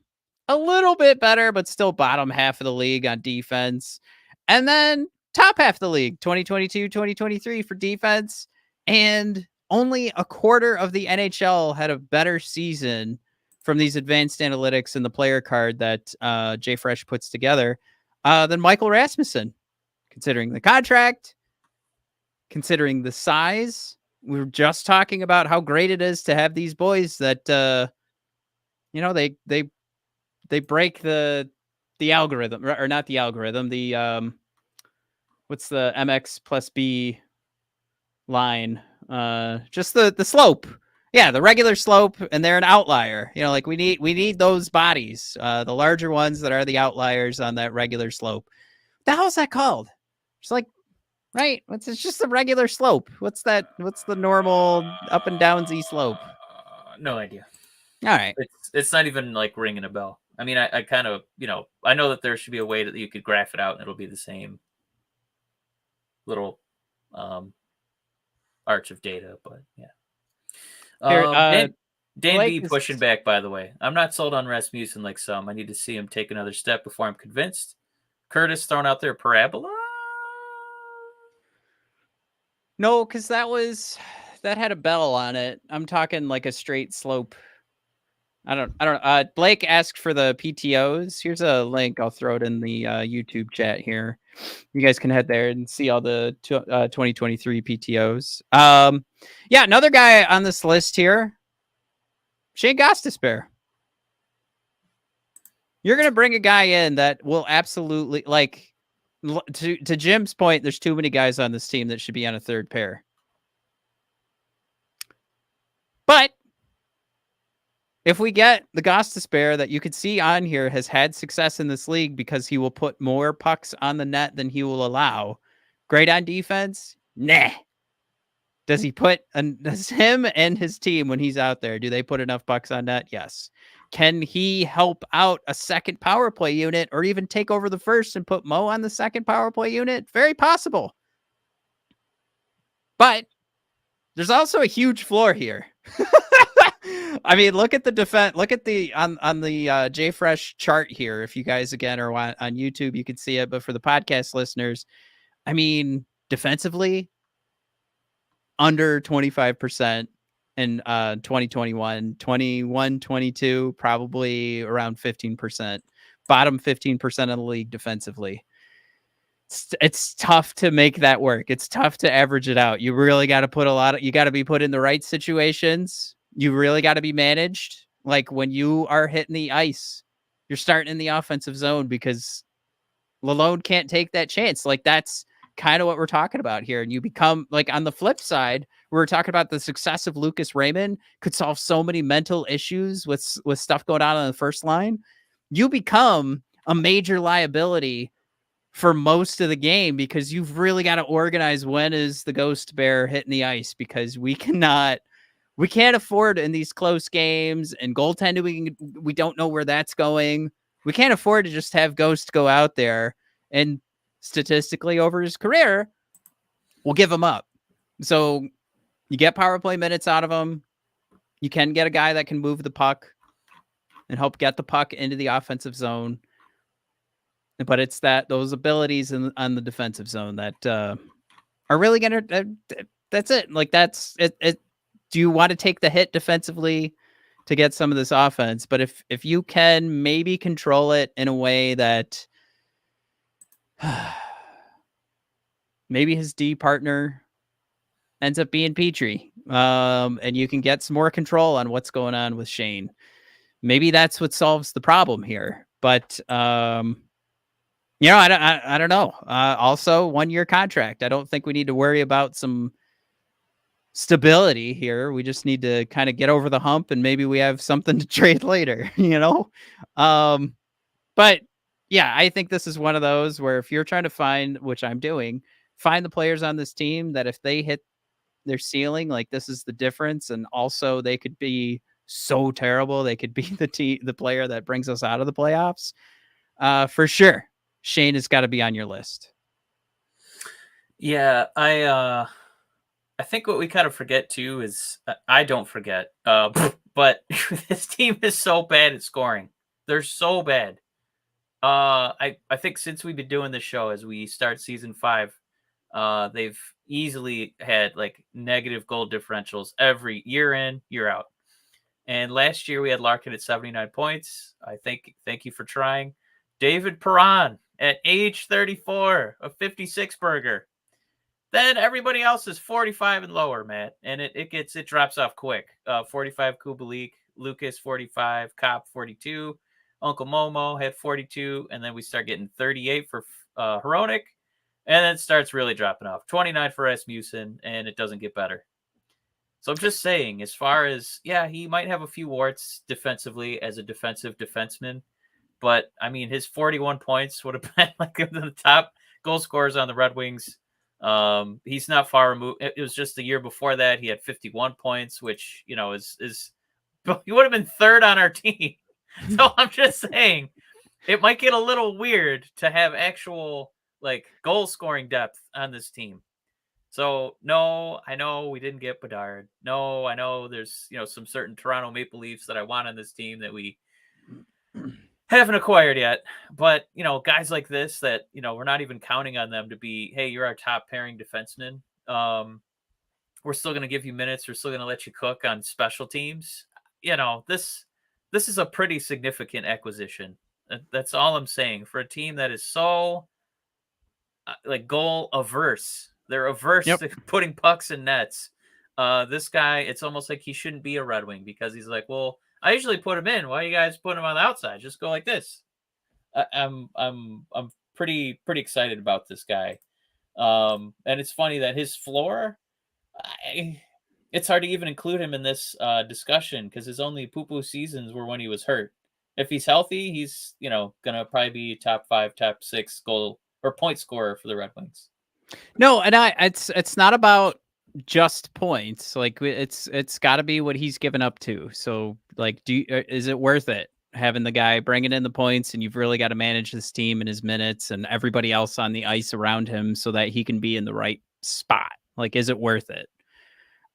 little bit better, but still bottom half of the league on defense. And then top half of the league, 2022, 2023 for defense. And only a quarter of the NHL had a better season from these advanced analytics and the player card that Jay Fresh puts together than Michael Rasmussen, considering the contract, considering the size. We were just talking about how great it is to have these boys that, they break the algorithm, or not the algorithm, the what's the MX plus B line? Just the slope. Yeah, the regular slope, and they're an outlier. Like we need those bodies, the larger ones that are the outliers on that regular slope. What the hell is that called? It's like, right? It's just a regular slope. What's that? What's the normal up and down Z slope? No idea. All right. It's not even like ringing a bell. I mean, I kind of, I know that there should be a way that you could graph it out and it'll be the same little arch of data, but yeah. Dan Blake B pushing back, by the way. I'm not sold on Rasmussen like some. I need to see him take another step before I'm convinced. Curtis throwing out there parabola. No, because that had a bell on it. I'm talking like a straight slope. I don't. Blake asked for the PTOs. Here's a link. I'll throw it in the YouTube chat here. You guys can head there and see all the 2023 PTOs. Yeah, another guy on this list here, Shayne Gostisbehere. You're gonna bring a guy in that will absolutely, like, to Jim's point, there's too many guys on this team that should be on a third pair. But if we get the Gostisbehere that you could see on here has had success in this league because he will put more pucks on the net than he will allow. Great on defense? Nah. Does him and his team, when he's out there, do they put enough pucks on net? Yes. Can he help out a second power play unit or even take over the first and put Mo on the second power play unit? Very possible. But there's also a huge floor here. I mean, look at the defense. Look at the on the JFresh chart here. If you guys again are on YouTube, you can see it. But for the podcast listeners, I mean, defensively, under 25% in 2021, 21, 22, probably around 15%. Bottom 15% of the league defensively. It's tough to make that work. It's tough to average it out. You really got to you got to be put in the right situations. You really got to be managed. Like when you are hitting the ice, you're starting in the offensive zone because Lalone can't take that chance. Like that's kind of what we're talking about here. And you become, like, on the flip side, we're talking about the success of Lucas Raymond could solve so many mental issues with stuff going on the first line. You become a major liability for most of the game because you've really got to organize when is the Ghost Bear hitting the ice, because we can't afford in these close games and goaltending. We don't know where that's going. We can't afford to just have Ghost go out there and statistically over his career, we'll give him up. So you get power play minutes out of him. You can get a guy that can move the puck and help get the puck into the offensive zone. But it's those abilities on the defensive zone that are really going to, that's it. Like that's it. Do you want to take the hit defensively to get some of this offense? But if you can maybe control it in a way that maybe his D partner ends up being Petrie, and you can get some more control on what's going on with Shayne. Maybe that's what solves the problem here. But I don't know. Also, 1-year contract. I don't think we need to worry about some stability here. We just need to kind of get over the hump, and maybe we have something to trade later. But yeah, I think this is one of those where if you're trying to find, which I'm doing, find the players on this team that if they hit their ceiling, like this is the difference, and also they could be so terrible they could be the player that brings us out of the playoffs. For sure, Shayne has got to be on your list. Yeah, I think what we kind of forget too is I don't forget, but this team is so bad at scoring. They're so bad. I think since we've been doing this show, as we start season 5, they've easily had like negative goal differentials every year in, year out. And last year we had Larkin at 79 points. Thank you for trying. David Perron at age 34, a 56 burger. Then everybody else is 45 and lower, Matt. And it drops off quick. 45 Kubalik, Lucas 45, Kopp 42, Uncle Momo had 42, and then we start getting 38 for Hronik, and then it starts really dropping off. 29 for Rasmusen, and it doesn't get better. So I'm just saying, as far as, yeah, he might have a few warts defensively as a defensive defenseman, but I mean, his 41 points would have been like the top goal scorers on the Red Wings. He's not far removed. It was just the year before that he had 51 points, which is he would have been third on our team. So I'm just saying, it might get a little weird to have actual like goal scoring depth on this team. So no, I know we didn't get Bedard. No, I know there's some certain Toronto Maple Leafs that I want on this team that we haven't acquired yet. But guys like this that we're not even counting on them to be, hey, you're our top pairing defenseman. We're still going to give you minutes. We're still going to let you cook on special teams. This is a pretty significant acquisition. That's all I'm saying for a team that is so like goal averse. They're averse to putting pucks in nets. This guy, it's almost like he shouldn't be a Red Wing because he's like, well, I usually put him in. Why are you guys putting him on the outside? Just go like this. I'm pretty excited about this guy. And it's funny that his floor, it's hard to even include him in this discussion because his only poo-poo seasons were when he was hurt. If he's healthy, he's gonna probably be top 5, top 6 goal or point scorer for the Red Wings. No, and it's not about just points. Like it's got to be what he's given up to. So like, is it worth it having the guy bringing in the points, and you've really got to manage this team and his minutes and everybody else on the ice around him so that he can be in the right spot? Like, is it worth it?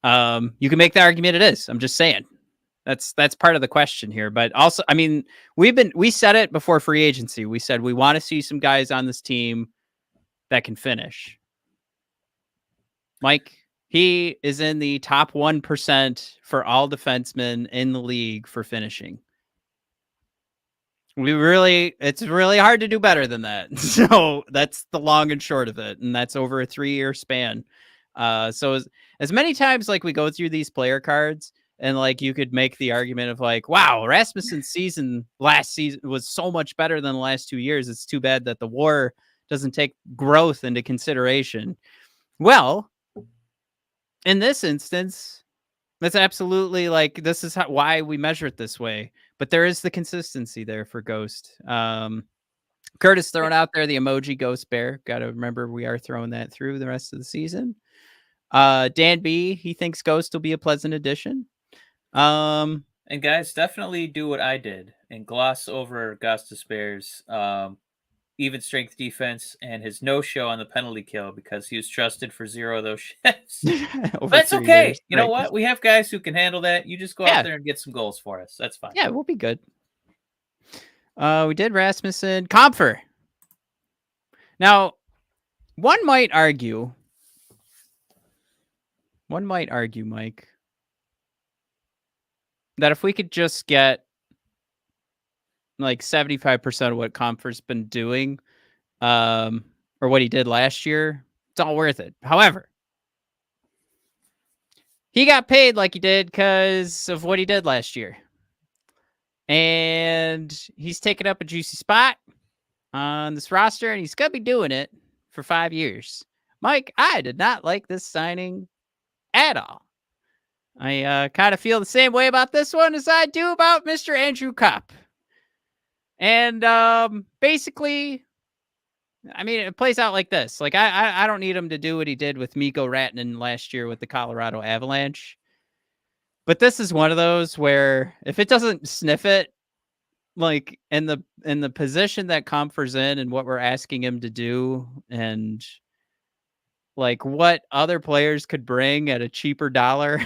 You can make the argument it is. I'm just saying that's part of the question here. But also, I mean, we said it before free agency. We said we want to see some guys on this team that can finish. Mike, he is in the top 1% for all defensemen in the league for finishing. It's really hard to do better than that. So that's the long and short of it. And that's over a 3-year span. So as many times like we go through these player cards and like you could make the argument of like, wow, Rasmussen's last season was so much better than the last 2 years. It's too bad that the war doesn't take growth into consideration. Well, in this instance, that's absolutely like, this is why we measure it this way. But there is the consistency there for Ghost. Curtis throwing out there the emoji Ghost Bear. Got to remember we are throwing that through the rest of the season. Dan B, he thinks Ghost will be a pleasant addition. And guys, definitely do what I did and gloss over Gostisbehere's even strength defense, and his no-show on the penalty kill because he was trusted for 0 of those shifts. Over That's 3 okay. years. You know Right. what? We have guys who can handle that. You just go Yeah. out there and get some goals for us. That's fine. Yeah, we'll be good. We did Rasmusen. Compher. Now, one might argue, Mike, that if we could just get like 75% of what Compher's been doing, or what he did last year, it's all worth it. However, he got paid like he did because of what he did last year. And he's taken up a juicy spot on this roster, and he's going to be doing it for 5 years. Mike, I did not like this signing at all. I kind of feel the same way about this one as I do about Mr. Andrew Kopp. And basically, I mean, it plays out like this. Like, I don't need him to do what he did with Mikko Rantanen last year with the Colorado Avalanche. But this is one of those where if it doesn't sniff it, like in the position that Compher's in and what we're asking him to do, and like what other players could bring at a cheaper dollar,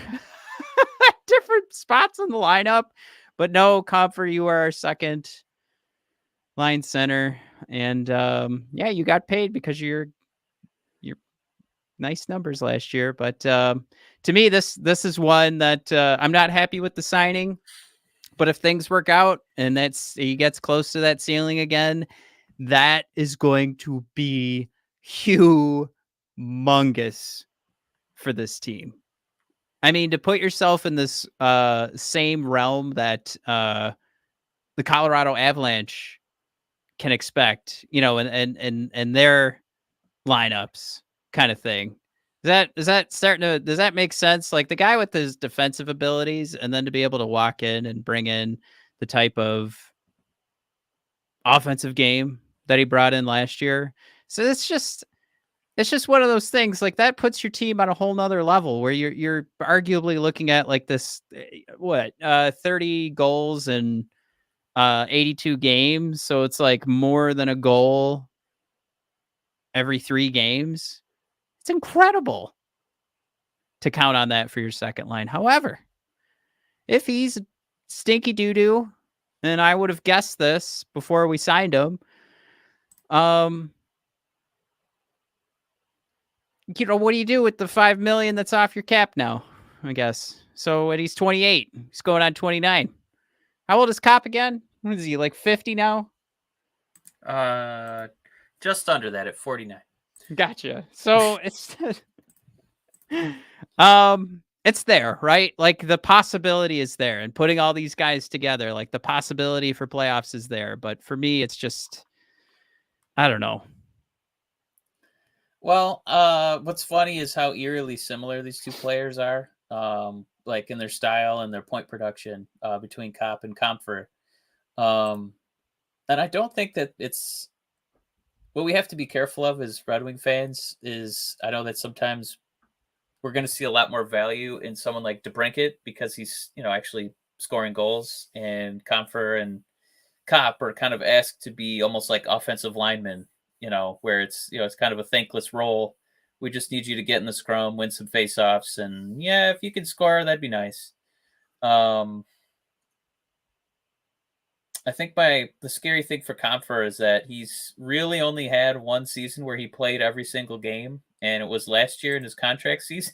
different spots in the lineup. But no, Compher, you are our second line center, and yeah, you got paid because you're nice numbers last year. But to me, this is one that I'm not happy with the signing. But if things work out and he gets close to that ceiling again, that is going to be humongous for this team. I mean, to put yourself in this same realm that the Colorado Avalanche can expect, and their lineups kind of thing. Does that make sense? Like the guy with his defensive abilities, and then to be able to walk in and bring in the type of offensive game that he brought in last year. So it's just one of those things like that puts your team on a whole nother level where you're arguably looking at like this, 30 goals and 82 games. So it's like more than a goal every 3 games. It's incredible to count on that for your second line. However, if he's stinky doo-doo, and I would have guessed this before we signed him, what do you do with the $5 million that's off your cap now? I guess. So when he's 28, he's going on 29. How old is Kopp again? What is he, like 50 now? Just under that at 49. Gotcha. So it's it's there, right? Like the possibility is there, and putting all these guys together, like the possibility for playoffs is there. But for me, it's just, I don't know. Well, what's funny is how eerily similar these two players are, like in their style and their point production, between Kopp and Compher. And I don't think that it's what we have to be careful of as Red Wing fans is I know that sometimes we're going to see a lot more value in someone like DeBrincat because he's, actually scoring goals, and Compher and Kopp are kind of asked to be almost like offensive linemen, where it's, it's kind of a thankless role. We just need you to get in the scrum, win some faceoffs, and yeah, if you can score, that'd be nice. I think the scary thing for Compher is that he's really only had one season where he played every single game, and it was last year in his contract season.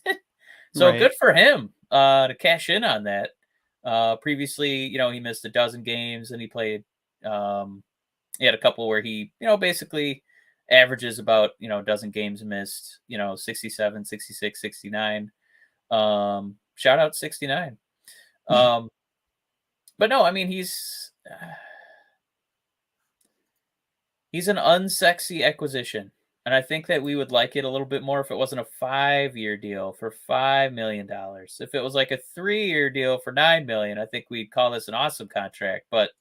So Right. good for him to cash in on that. Previously, he missed a dozen games, and he played. He had a couple where he, basically averages about, a dozen games missed, 67, 66, 69. Shout out 69. But no, I mean, he's an unsexy acquisition. And I think that we would like it a little bit more if it wasn't a 5-year deal for $5 million. If it was like a 3-year deal for $9 million, I think we'd call this an awesome contract. But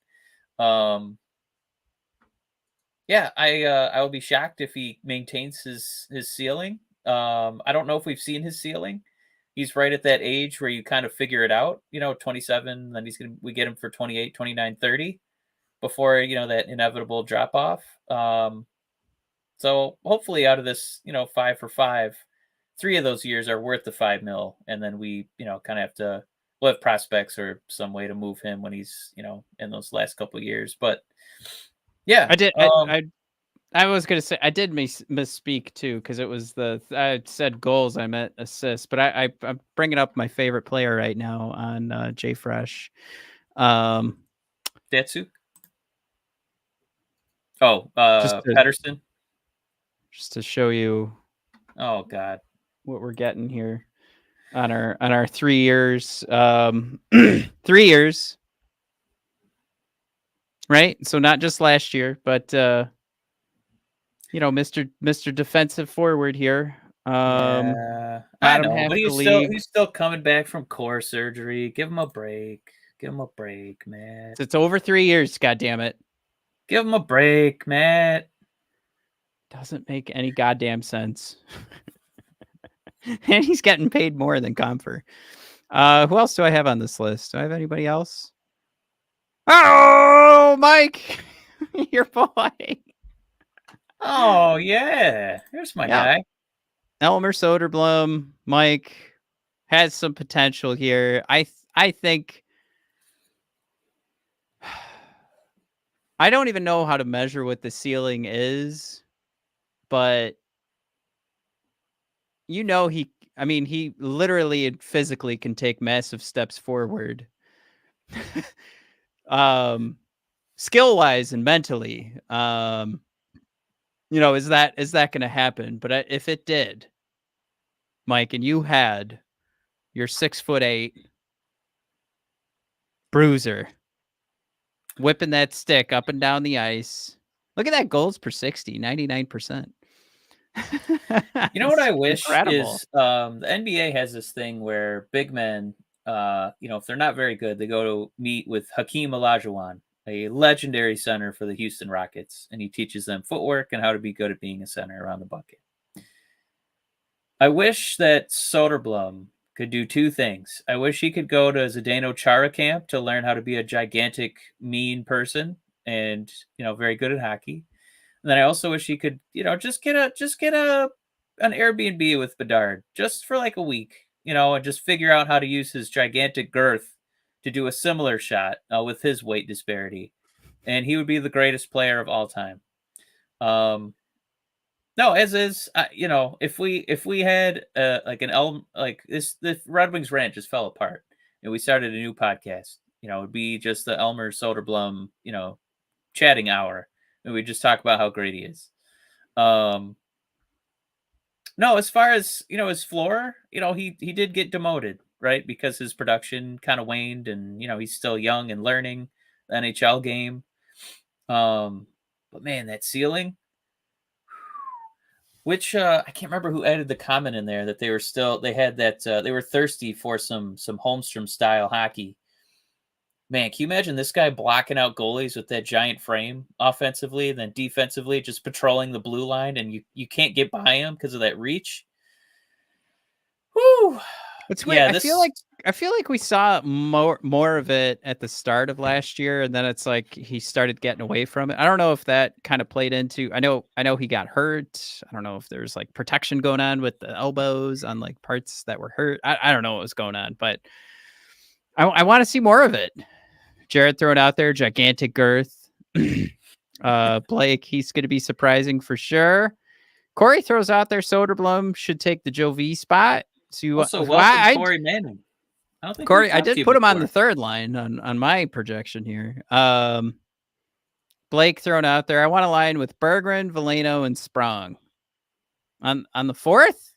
yeah, I will be shocked if he maintains his ceiling. I don't know if we've seen his ceiling. He's right at that age where you kind of figure it out, 27, then we get him for 28, 29, 30. before that inevitable drop off. So hopefully out of this 5 for 5, 3 of those years are worth the $5 million, and then we kind of we'll have prospects or some way to move him when he's in those last couple of years. But yeah, I did. I was gonna say I did misspeak too, because it was I said goals, I meant assists. But I'm bringing up my favorite player right now on JFresh. Datsuk. Oh, Pedersen. Just to show you. Oh God, what we're getting here on our 3 years. 3 years, right? So not just last year, but Mr. Defensive Forward here. Yeah, I know, but he's still coming back from core surgery. Give him a break. Give him a break, Matt. It's over 3 years. God damn it! Give him a break, Matt. Doesn't make any goddamn sense. And he's getting paid more than Compher. Who else do I have on this list? Do I have anybody else? Oh, Mike, your boy. Oh yeah, here's my guy. Elmer Soderblom. Mike has some potential here. I think. I don't even know how to measure what the ceiling is, but he literally and physically can take massive steps forward. Skill wise and mentally, is that going to happen? But if it did, Mike, and you had your 6'8" bruiser whipping that stick up and down the ice, look at that goals per 60, 99%. You know what I wish is the NBA has this thing where big men, if they're not very good, they go to meet with Hakeem Olajuwon, a legendary center for the Houston Rockets, and he teaches them footwork and how to be good at being a center around the bucket. I wish that Soderblom could do 2 things. I wish he could go to Zdeno Chara camp to learn how to be a gigantic, mean person and, very good at hockey. And then I also wish he could, just get an Airbnb with Bedard just for like a week, and just figure out how to use his gigantic girth to do a similar shot with his weight disparity. And he would be the greatest player of all time. No, as is, if we had the Red Wings Rant just fell apart and we started a new podcast, it'd be just the Elmer Soderblom, chatting hour. And we just talk about how great he is. No, as far as, his floor, he did get demoted, right? Because his production kind of waned and, he's still young and learning the NHL game. But man, that ceiling, which I can't remember who added the comment in there that they were thirsty for some Holmstrom style hockey. Man, can you imagine this guy blocking out goalies with that giant frame offensively, and then defensively just patrolling the blue line, and you can't get by him because of that reach? Woo! It's weird. Yeah, I feel like we saw more of it at the start of last year, and then it's like he started getting away from it. I don't know if that kind of played into. I know he got hurt. I don't know if there's like protection going on with the elbows on like parts that were hurt. I don't know what was going on, but I want to see more of it. Jared throwing out there, gigantic girth. Blake, he's going to be surprising for sure. Corey throws out there, Soderblom should take the Joe V spot. So welcome Corey Manning. Corey, I did put him on the third line on my projection here. Blake thrown out there. I want to line with Berggren, Veleno, and Sprong. On the fourth?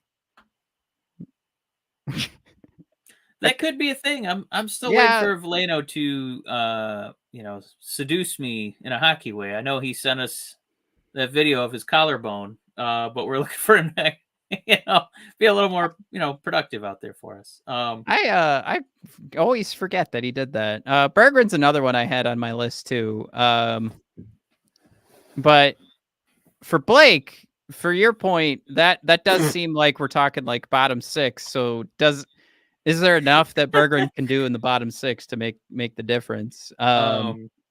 That could be a thing. I'm still waiting for Veleno to seduce me in a hockey way. I know he sent us that video of his collarbone, but we're looking for him to be a little more productive out there for us. I always forget that he did that. Berggren's another one I had on my list too. But for Blake, for your point, that does seem like we're talking like bottom 6. So is there enough that Berggren can do in the bottom 6 to make the difference?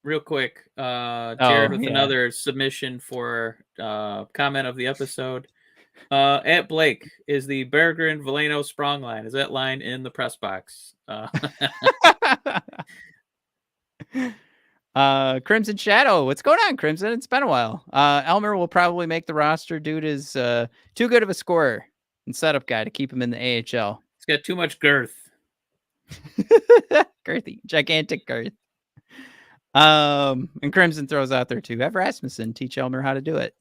real quick, Jared with yeah. another submission for comment of the episode. At Blake, is the Berggren Valeno Sprong line, is that line in the press box? Crimson Shadow, what's going on, Crimson? It's been a while. Elmer will probably make the roster. Dude is too good of a scorer and setup guy to keep him in the AHL. It's got too much girth. Girthy, gigantic girth. And Crimson throws out there too. Have Rasmusen teach Elmer how to do it.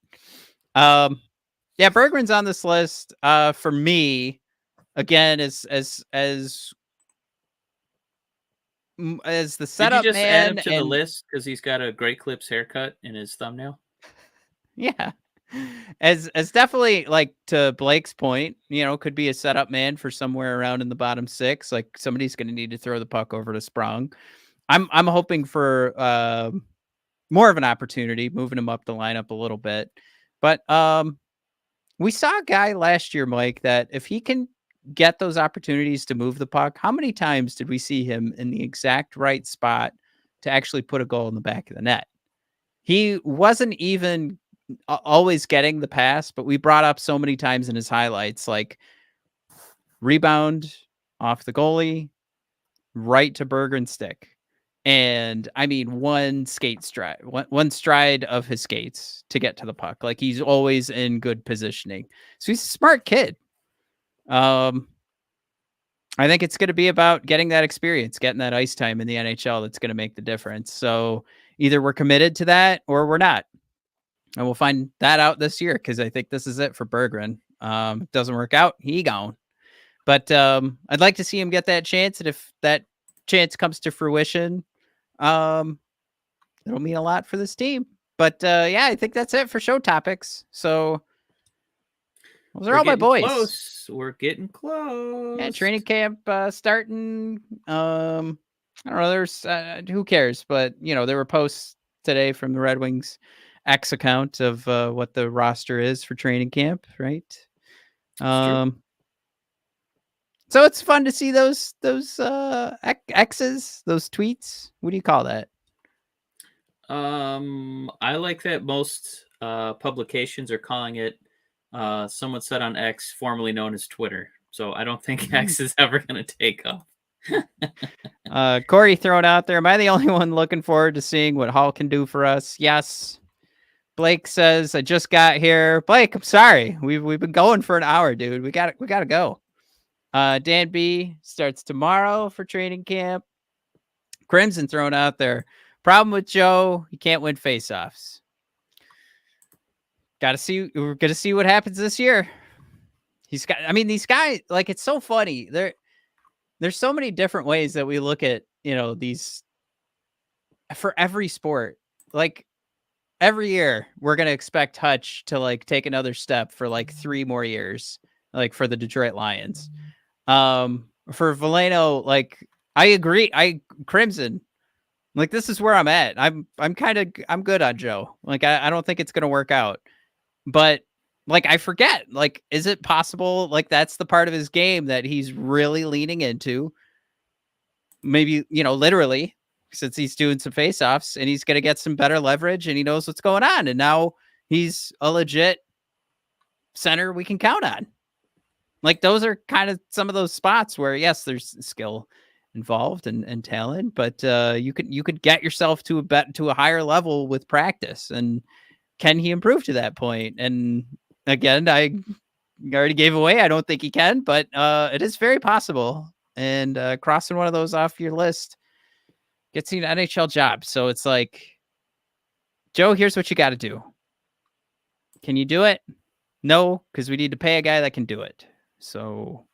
Yeah, Berggren's on this list. For me, again, as the setup Did you just man add him to the and list because he's got a Great Clips haircut in his thumbnail? yeah, as definitely, like, to Blake's point, could be a setup man for somewhere around in the bottom 6. Like, somebody's going to need to throw the puck over to Sprong. I'm hoping for more of an opportunity, moving him up the lineup a little bit. But we saw a guy last year, Mike, that if he can get those opportunities to move the puck, how many times did we see him in the exact right spot to actually put a goal in the back of the net? He wasn't even always getting the pass, but we brought up so many times in his highlights, like rebound off the goalie, right to Berggren's stick. And I mean, one stride of his skates to get to the puck. Like, he's always in good positioning. So he's a smart kid. I think it's going to be about getting that experience, getting that ice time in the NHL. That's going to make the difference. So either we're committed to that or we're not. And we'll find that out this year, because I think this is it for Berggren. Doesn't work out, he gone. But I'd like to see him get that chance. And if that chance comes to fruition, it'll mean a lot for this team. But yeah, I think that's it for show topics. So those are all my boys. Close. We're getting close. Yeah, training camp starting. I don't know. There's who cares? But there were posts today from the Red Wings X account of what the roster is for training camp, right? So it's fun to see those X's, those tweets. What do you call that? I like that most publications are calling it, someone said on X, formerly known as Twitter. So I don't think X is ever going to take off. Corey thrown out there. Am I the only one looking forward to seeing what Hall can do for us? Yes. Blake says, I just got here. Blake, I'm sorry. We've been going for an hour, dude. We got to go. Dan B starts tomorrow for training camp. Crimson thrown out there. Problem with Joe, he can't win faceoffs. We're gonna see what happens this year. These guys, like, it's so funny. There's so many different ways that we look at, these for every sport. Like, every year we're going to expect Hutch to, like, take another step for like 3 more years, like for the Detroit Lions. For Valeno, like, I agree. Crimson, like, this is where I'm at. I'm good on Joe. Like, I don't think it's going to work out, but, like, I forget, like, is it possible, like, that's the part of his game that he's really leaning into? Maybe, literally, since he's doing some faceoffs and he's going to get some better leverage and he knows what's going on. And now he's a legit center we can count on. Like, those are kind of some of those spots where, yes, there's skill involved and talent, but you could get yourself to a higher level with practice. And can he improve to that point? And again, I already gave away, I don't think he can, but it is very possible. And crossing one of those off your list gets you an NHL job. So it's like, Joe, here's what you got to do. Can you do it? No, because we need to pay a guy that can do it. So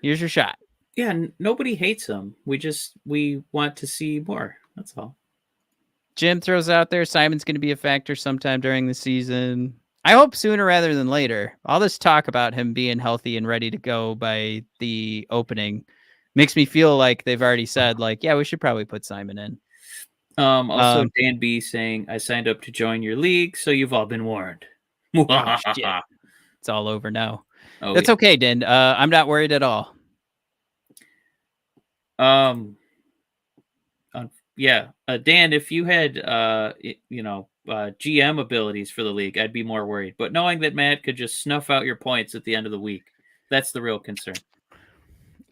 here's your shot. Yeah, nobody hates him. We want to see more. That's all. Jim throws out there, Simon's going to be a factor sometime during the season. I hope sooner rather than later. All this talk about him being healthy and ready to go by the opening makes me feel like they've already said, like, yeah, we should probably put Simon in. Also, Dan B saying, I signed up to join your league, so you've all been warned. Oh, shit. It's all over now. That's okay, Dan. I'm not worried at all. Yeah, Dan, if you had GM abilities for the league, I'd be more worried. But knowing that Matt could just snuff out your points at the end of the week, that's the real concern.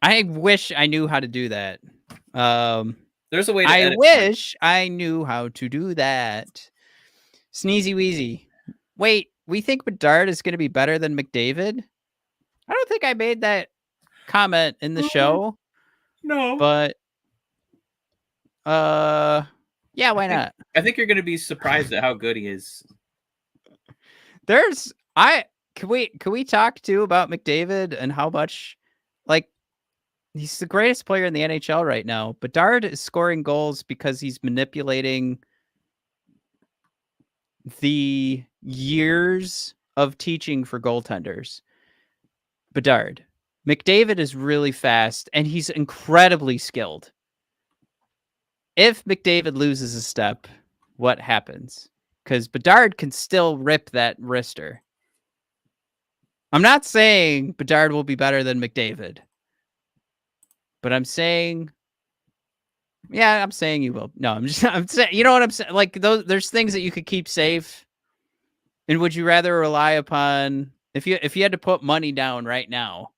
I wish I knew how to do that. There's a way to I edit wish I knew how to do that. Sneezy Weezy. Wait, we think Bedard is going to be better than McDavid? I don't think I made that comment in the show. No. But yeah, why not? I think you're going to be surprised at how good he is. Can we talk too about McDavid and how much, like, he's the greatest player in the NHL right now. Bedard is scoring goals because he's manipulating the years of teaching for goaltenders. Bedard. McDavid is really fast and he's incredibly skilled. If McDavid loses a step, what happens? Because Bedard can still rip that wrister. I'm not saying Bedard will be better than McDavid, but I'm saying, yeah, I'm saying you will. No, I'm saying, you know what I'm saying? Like, there's things that you could keep safe. And would you rather rely upon, if you had to put money down right now?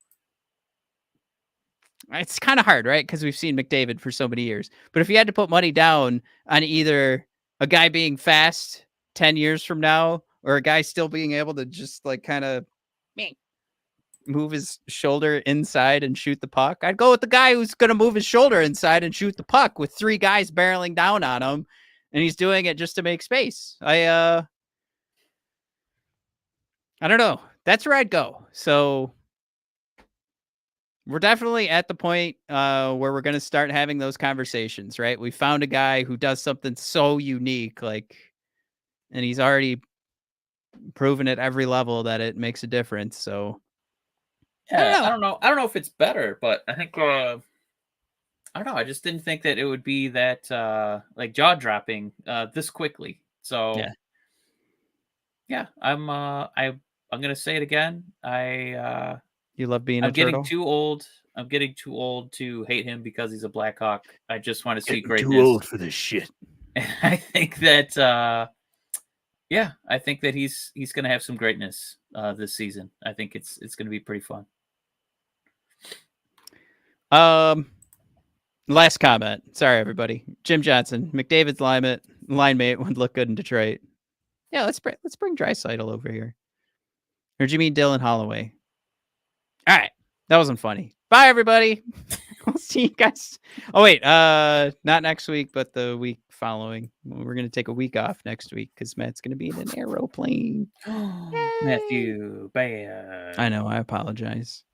It's kind of hard, right? Because we've seen McDavid for so many years. But if you had to put money down on either a guy being fast 10 years from now or a guy still being able to just like kind of move his shoulder inside and shoot the puck, I'd go with the guy who's going to move his shoulder inside and shoot the puck with 3 guys barreling down on him. And he's doing it just to make space. I don't know. That's where I'd go. So we're definitely at the point where we're going to start having those conversations, right? We found a guy who does something so unique, and he's already proven at every level that it makes a difference. So yeah, I don't know if it's better, but I think I don't know. I just didn't think that it would be that like jaw dropping this quickly. So yeah, I'm gonna say it again. You love being I'm a turtle? getting too old. I'm getting too old to hate him because he's a Blackhawk. I just want to see greatness. Too old for this shit. And I think that I think that he's going to have some greatness this season. I think it's going to be pretty fun. Last comment. Sorry, everybody. Jim Johnson, McDavid's line mate would look good in Detroit. Yeah, let's bring Draisaitl over here. Or do you mean Dylan Holloway? All right, that wasn't funny. Bye, everybody. We'll see you guys. Oh wait, not next week, but the week following. We're gonna take a week off next week because Matt's gonna be in an aeroplane. Matthew, bad. I know. I apologize.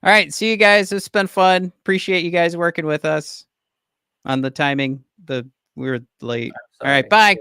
All right, see you guys. It's been fun. Appreciate you guys working with us on the timing. We were late. All right, bye.